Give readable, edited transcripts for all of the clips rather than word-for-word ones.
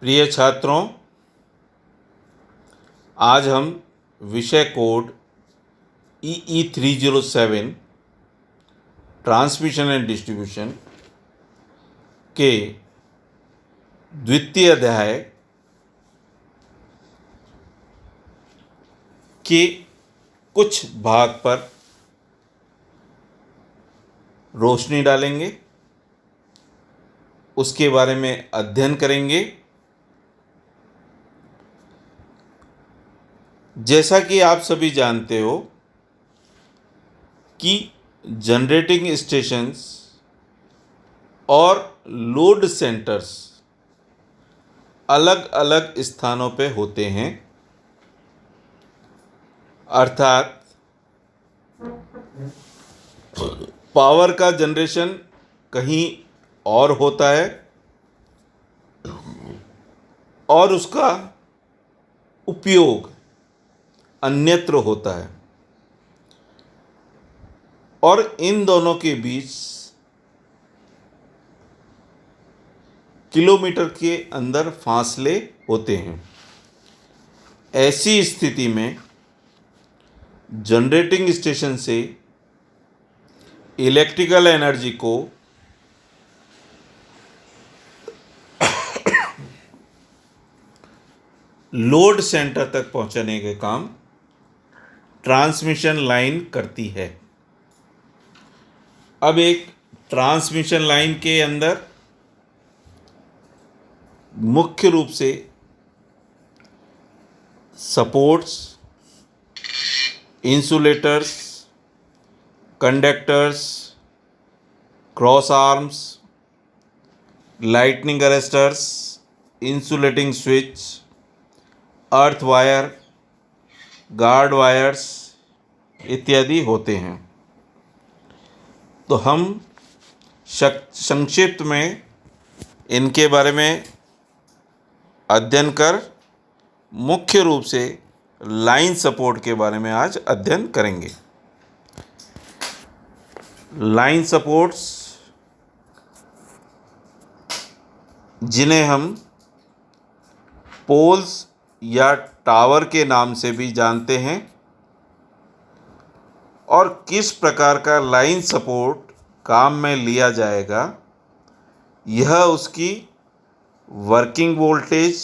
प्रिय छात्रों, आज हम विषय code EE307 transmission and distribution के द्वितीय अध्याय के कुछ भाग पर रोशनी डालेंगे, उसके बारे में अध्ययन करेंगे। जैसा कि आप सभी जानते हो कि जनरेटिंग स्टेशंस और लोड सेंटर्स अलग अलग स्थानों पे होते हैं, अर्थात पावर का जनरेशन कहीं और होता है और उसका उपयोग अन्यत्र होता है, और इन दोनों के बीच किलोमीटर के अंदर फासले होते हैं। ऐसी स्थिति में जनरेटिंग स्टेशन से इलेक्ट्रिकल एनर्जी को लोड सेंटर तक पहुंचाने के काम ट्रांसमिशन लाइन करती है। अब एक ट्रांसमिशन लाइन के अंदर मुख्य रूप से supports, insulators, conductors, cross arms, lightning arresters, insulating switch, earth wire, guard wires इत्यादि होते हैं। तो हम संक्षिप्त में इनके बारे में अध्ययन कर मुख्य रूप से लाइन सपोर्ट के बारे में आज अध्ययन करेंगे। लाइन सपोर्ट्स, जिन्हें हम पोल्स या टावर के नाम से भी जानते हैं, और किस प्रकार का लाइन सपोर्ट काम में लिया जाएगा, यह उसकी वर्किंग वोल्टेज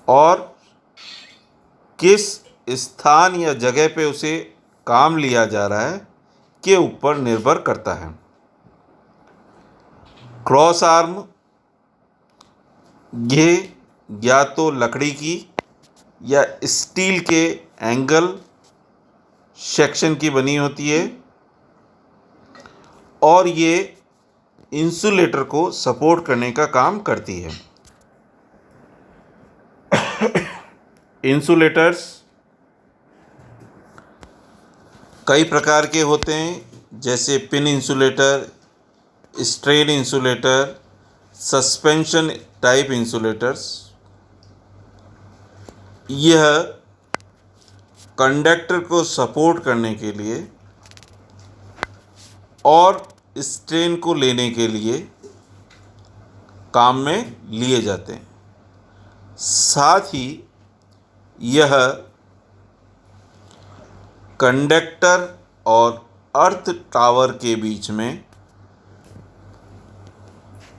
और किस स्थान या जगह पे उसे काम लिया जा रहा है के ऊपर निर्भर करता है। क्रॉस आर्म ये या तो लकड़ी की या स्टील के एंगल सेक्शन की बनी होती है, और ये इंसुलेटर को सपोर्ट करने का काम करती है। इंसुलेटर्स कई प्रकार के होते हैं, जैसे pin insulator, strain insulator, suspension type insulators. यह कंडक्टर को सपोर्ट करने के लिए और स्ट्रेन को लेने के लिए काम में लिए जाते हैं। साथ ही यह कंडक्टर और अर्थ टावर के बीच में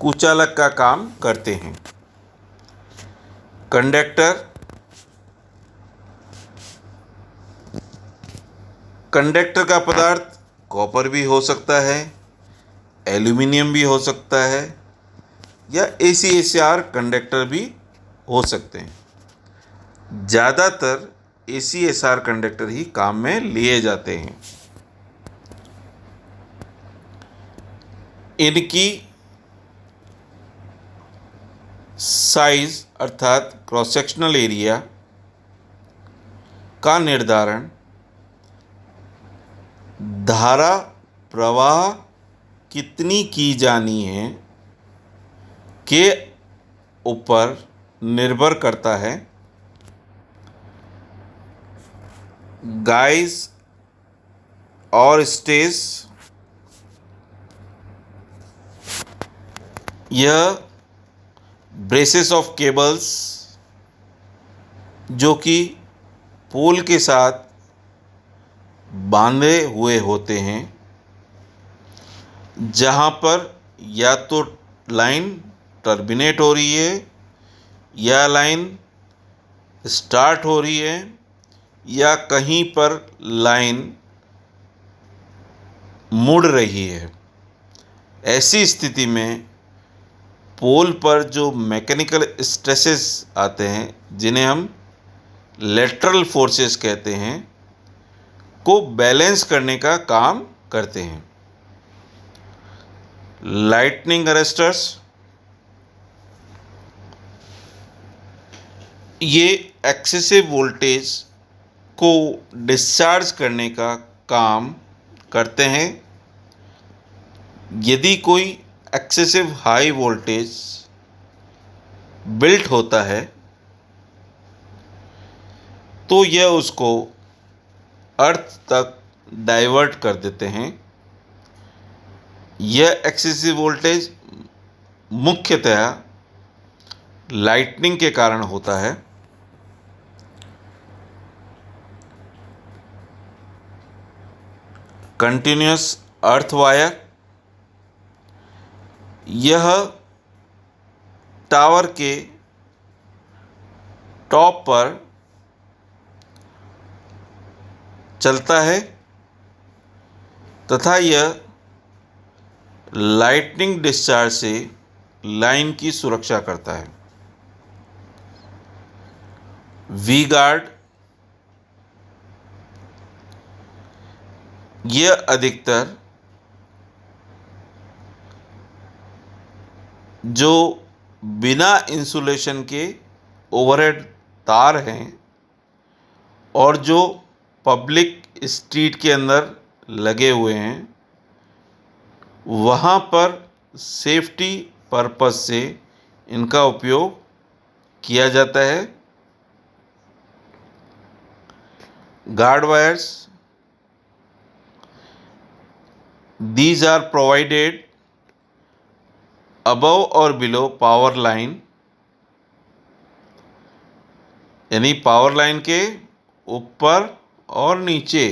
कुचालक का काम करते हैं। कंडक्टर का पदार्थ कॉपर भी हो सकता है, एल्यूमिनियम भी हो सकता है, या ACSR कंडक्टर भी हो सकते हैं। ज़्यादातर ACSR कंडक्टर ही काम में लिए जाते हैं। इनकी साइज अर्थात क्रॉस सेक्शनल एरिया का निर्धारण धारा प्रवाह कितनी की जानी है के ऊपर निर्भर करता है। गाइस और स्टेज यह ब्रेसेस ऑफ केबल्स जो कि पोल के साथ बांधे हुए होते हैं, जहाँ पर या तो लाइन टर्मिनेट हो रही है या लाइन स्टार्ट हो रही है या कहीं पर लाइन मुड़ रही है। ऐसी स्थिति में पोल पर जो मैकेनिकल स्ट्रेसेस आते हैं, जिन्हें हम लेटरल फोर्सेस कहते हैं, को बैलेंस करने का काम करते हैं। लाइटनिंग अरेस्टर्स, ये एक्सेसिव वोल्टेज को डिस्चार्ज करने का काम करते हैं। यदि कोई एक्सेसिव हाई वोल्टेज बिल्ट होता है तो यह उसको अर्थ तक डाइवर्ट कर देते हैं। यह एक्सेसिव वोल्टेज मुख्यतः लाइटनिंग के कारण होता है। कंटिन्यूस अर्थ वायर, यह टावर के टॉप पर चलता है तथा यह लाइटनिंग डिस्चार्ज से लाइन की सुरक्षा करता है। वी गार्ड, यह अधिकतर जो बिना इंसुलेशन के ओवरहेड तार हैं और जो पब्लिक स्ट्रीट के अंदर लगे हुए हैं, वहाँ पर सेफ्टी पर्पस से इनका उपयोग किया जाता है। Guard wires, these are provided above और below पावर लाइन, यानी पावर लाइन के ऊपर और नीचे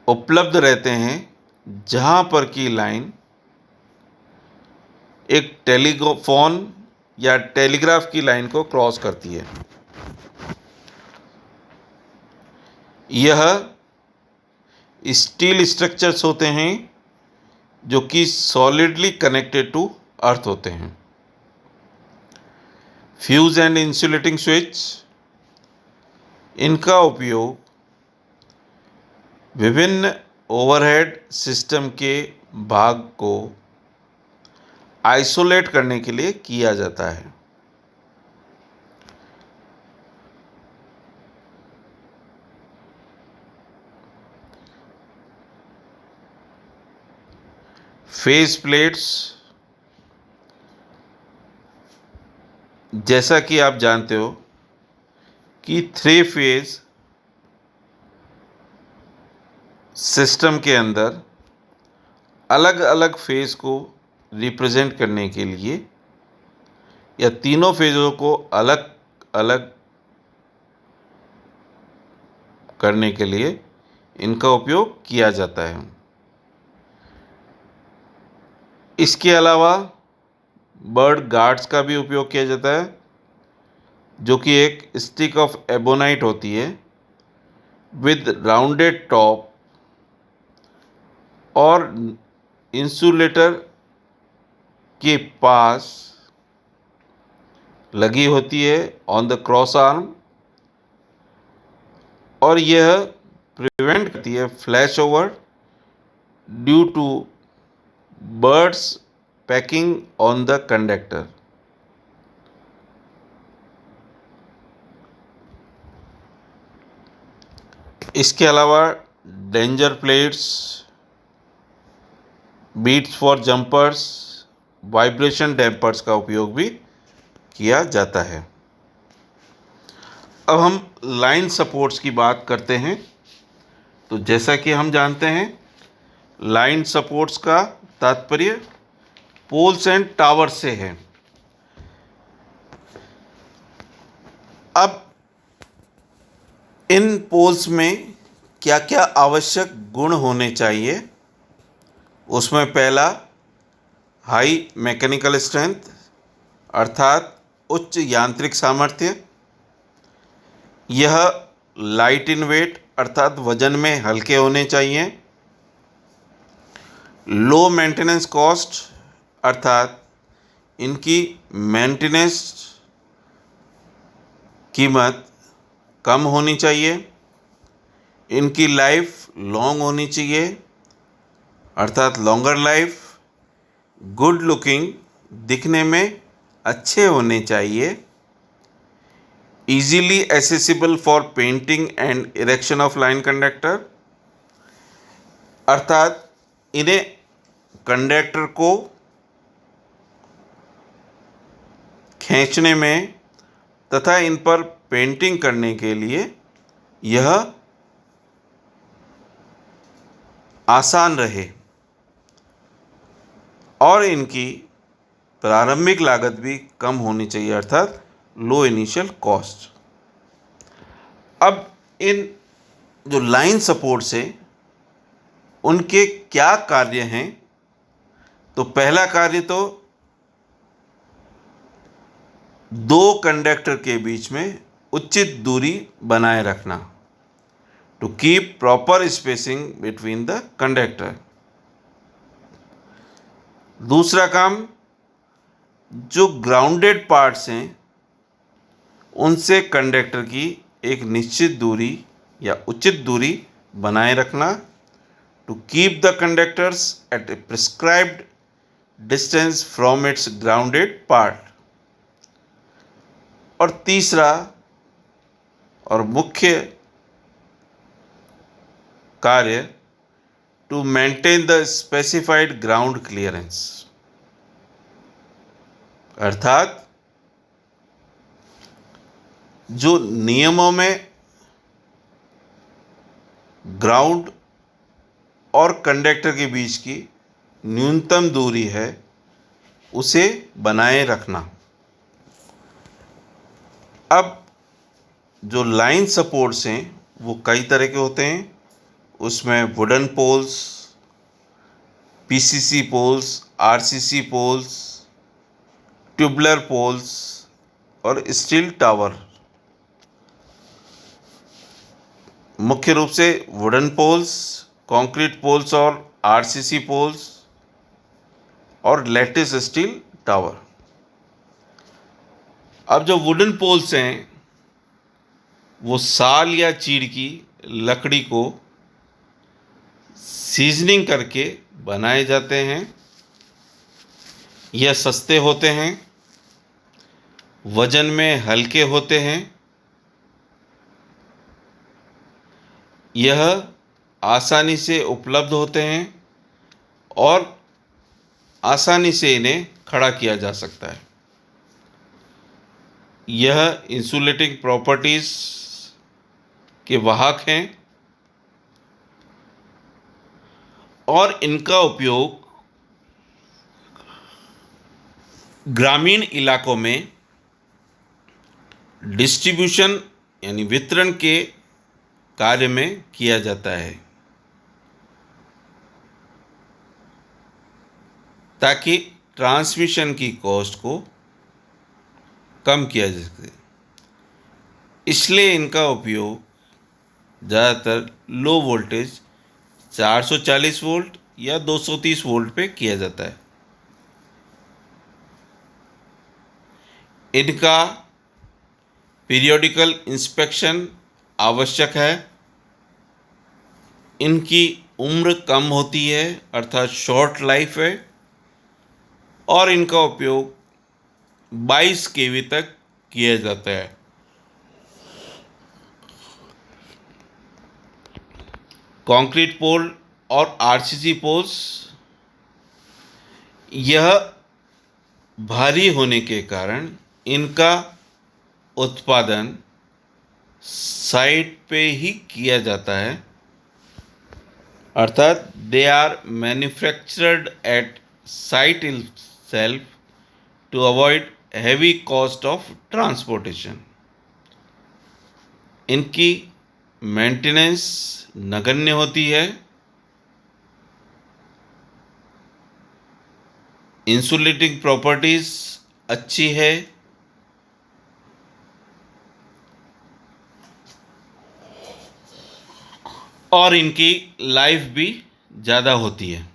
उपलब्ध रहते हैं, जहाँ पर की लाइन एक टेलीफोन या टेलीग्राफ की लाइन को क्रॉस करती है। यह स्टील स्ट्रक्चर्स होते हैं जो कि सॉलिडली कनेक्टेड टू अर्थ होते हैं। फ्यूज एंड इंसुलेटिंग स्विच, इनका उपयोग विभिन्न ओवरहेड सिस्टम के भाग को आइसोलेट करने के लिए किया जाता है। फेस प्लेट्स, जैसा कि आप जानते हो कि 3 फेज सिस्टम के अंदर अलग अलग फेज को रिप्रेजेंट करने के लिए या तीनों फेज़ों को अलग अलग करने के लिए इनका उपयोग किया जाता है। इसके अलावा बर्ड गार्ड्स का भी उपयोग किया जाता है, जो कि एक स्टिक ऑफ एबोनाइट होती है विद राउंडेड टॉप और इंसुलेटर के पास लगी होती है ऑन द क्रॉस आर्म, और यह प्रिवेंट करती है flash over due to birds packing on the conductor. इसके अलावा danger plates, beats for jumpers, vibration dampers का उपयोग भी किया जाता है। अब हम लाइन सपोर्ट्स की बात करते हैं। तो जैसा कि हम जानते हैं, लाइन सपोर्ट्स का तात्पर्य पोल्स एंड टावर से है। अब इन पोल्स में क्या क्या आवश्यक गुण होने चाहिए, उसमें पहला हाई मैकेनिकल स्ट्रेंथ अर्थात उच्च यांत्रिक सामर्थ्य। यह लाइट इन वेट अर्थात वजन में हल्के होने चाहिए। लो मेंटेनेंस कॉस्ट अर्थात इनकी मेंटेनेंस कीमत कम होनी चाहिए। इनकी लाइफ लॉन्ग होनी चाहिए अर्थात लॉन्गर लाइफ। गुड लुकिंग दिखने में अच्छे होने चाहिए। Easily accessible for painting and erection of line conductor अर्थात इन्हें कंडक्टर को खींचने में तथा इन पर पेंटिंग करने के लिए यह आसान रहे और इनकी प्रारंभिक लागत भी कम होनी चाहिए अर्थात लो इनिशियल कॉस्ट। अब इन जो लाइन सपोर्ट्स हैं उनके क्या कार्य हैं, तो पहला कार्य तो दो कंडक्टर के बीच में उचित दूरी बनाए रखना, to keep proper spacing between the conductor. दूसरा काम, जो ग्राउंडेड पार्ट्स हैं उनसे कंडक्टर की एक निश्चित दूरी या उचित दूरी बनाए रखना, to keep the conductors at a prescribed distance from its grounded part. और तीसरा और मुख्य कार्य, to maintain the specified ground clearance अर्थात जो नियमों में ग्राउंड और कंडक्टर के बीच की न्यूनतम दूरी है उसे बनाए रखना। अब जो लाइन सपोर्ट्स हैं वो कई तरह के होते हैं, उसमें wooden poles, PCC poles, RCC poles, tubular poles और स्टील टावर। मुख्य रूप से वुडन पोल्स, कंक्रीट पोल्स और आरसीसी पोल्स और लैटिस स्टील टावर। अब जो वुडन पोल्स हैं वो साल या चीड़ की लकड़ी को सीजनिंग करके बनाए जाते हैं। यह सस्ते होते हैं, वजन में हल्के होते हैं। यह आसानी से उपलब्ध होते हैं और आसानी से इन्हें खड़ा किया जा सकता है। यह इंसुलेटिंग प्रॉपर्टीज़ के वाहक हैं और इनका उपयोग ग्रामीण इलाकों में डिस्ट्रीब्यूशन यानी वितरण के कार्य में किया जाता है ताकि ट्रांसमिशन की कॉस्ट को कम किया जा सके। इसलिए इनका उपयोग ज़्यादातर लो वोल्टेज 440 वोल्ट या 230 वोल्ट पे किया जाता है। इनका पीरियोडिकल इंस्पेक्शन आवश्यक है। इनकी उम्र कम होती है अर्थात शॉर्ट लाइफ है और इनका उपयोग 22 केवी तक किया जाता है। कंक्रीट पोल और आरसीसी पोल्स, यह भारी होने के कारण इनका उत्पादन साइट पे ही किया जाता है अर्थात they are manufactured at site self to avoid heavy cost of transportation. इनकी मेंटेनेंस नगण्य होती है। इंसुलेटिंग प्रॉपर्टीज अच्छी है। और इनकी लाइफ भी ज़्यादा होती है।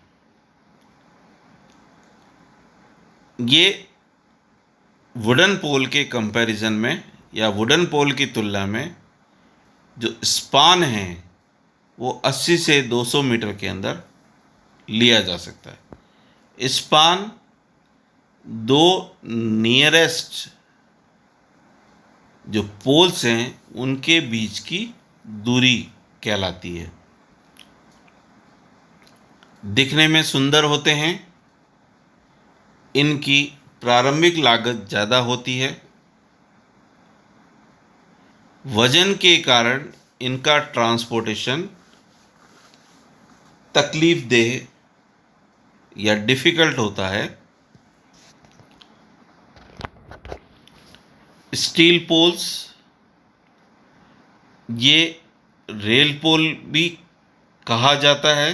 ये वुडन पोल के कंपैरिजन में या वुडन पोल की तुलना में जो स्पान है वो 80 से 200 मीटर के अंदर लिया जा सकता है। स्पान दो नियरेस्ट जो पोल्स हैं उनके बीच की दूरी कहलाती है। दिखने में सुंदर होते हैं। इनकी प्रारंभिक लागत ज़्यादा होती है। वजन के कारण इनका ट्रांसपोर्टेशन तकलीफदेह या डिफ़िकल्ट होता है। स्टील पोल्स, ये रेल पोल भी कहा जाता है।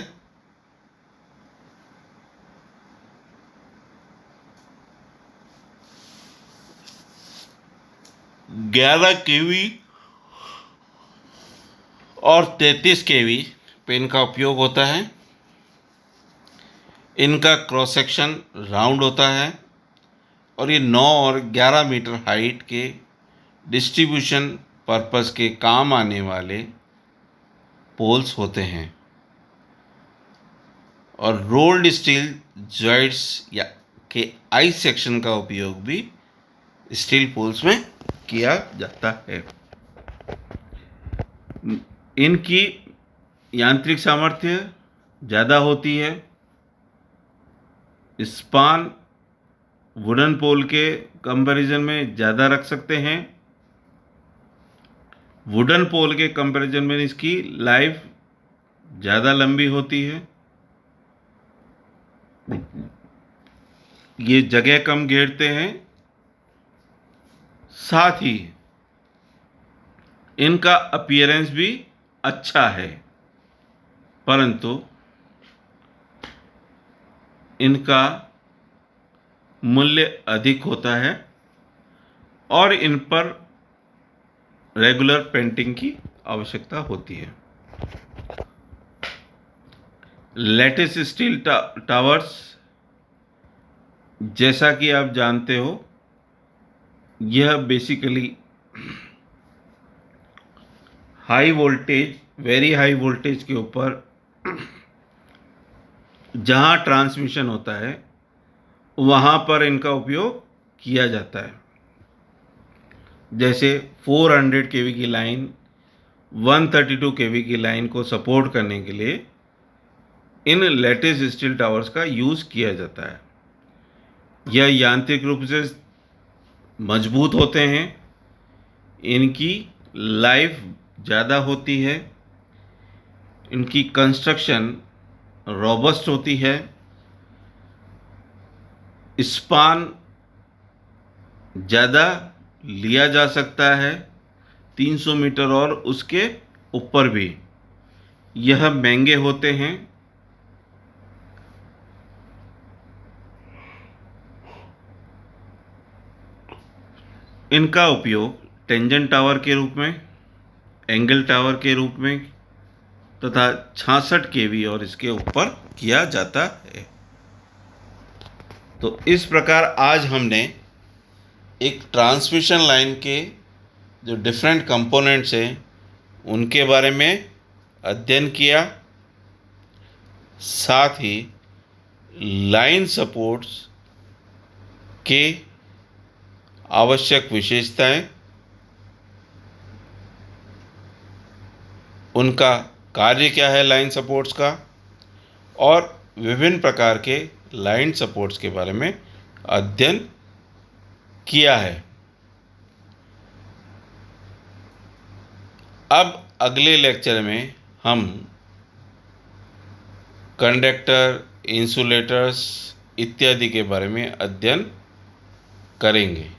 ग्यारह केवी और 33 केवी पे इनका उपयोग होता है। इनका क्रॉस सेक्शन राउंड होता है और ये 9 और 11 मीटर हाइट के डिस्ट्रीब्यूशन पर्पस के काम आने वाले पोल्स होते हैं। और रोल्ड स्टील जॉइंट्स या के आई सेक्शन का उपयोग भी स्टील पोल्स में किया जाता है। इनकी यांत्रिक सामर्थ्य ज़्यादा होती है। स्पान वुडन पोल के कंपैरिजन में ज़्यादा रख सकते हैं। वुडन पोल के कंपैरिजन में इसकी लाइफ ज़्यादा लंबी होती है। ये जगह कम घेरते हैं। साथ ही इनका अपीयरेंस भी अच्छा है, परंतु इनका मूल्य अधिक होता है और इन पर रेगुलर पेंटिंग की आवश्यकता होती है। लैटिस स्टील टावर्स, जैसा कि आप जानते हो, यह basically high voltage, very high voltage के ऊपर जहाँ ट्रांसमिशन होता है वहाँ पर इनका उपयोग किया जाता है। जैसे 400 केवी की लाइन 132 केवी की लाइन को सपोर्ट करने के लिए इन लैटिस स्टील टावर्स का यूज़ किया जाता है। यह यांत्रिक रूप से मजबूत होते हैं। इनकी लाइफ ज़्यादा होती है। इनकी कंस्ट्रक्शन रोबस्ट होती है। स्पान ज़्यादा लिया जा सकता है, 300 मीटर और उसके ऊपर भी। यह महंगे होते हैं। इनका उपयोग टेंजेंट टावर के रूप में, एंगल टावर के रूप में तथा 66 केवी और इसके ऊपर किया जाता है। तो इस प्रकार आज हमने एक ट्रांसमिशन लाइन के जो डिफरेंट कंपोनेंट्स हैं उनके बारे में अध्ययन किया। साथ ही लाइन सपोर्ट्स के आवश्यक विशेषताएं, उनका कार्य क्या है लाइन सपोर्ट्स का, और विभिन्न प्रकार के लाइन सपोर्ट्स के बारे में अध्ययन किया है। अब अगले लेक्चर में हम कंडक्टर, इंसुलेटर्स इत्यादि के बारे में अध्ययन करेंगे।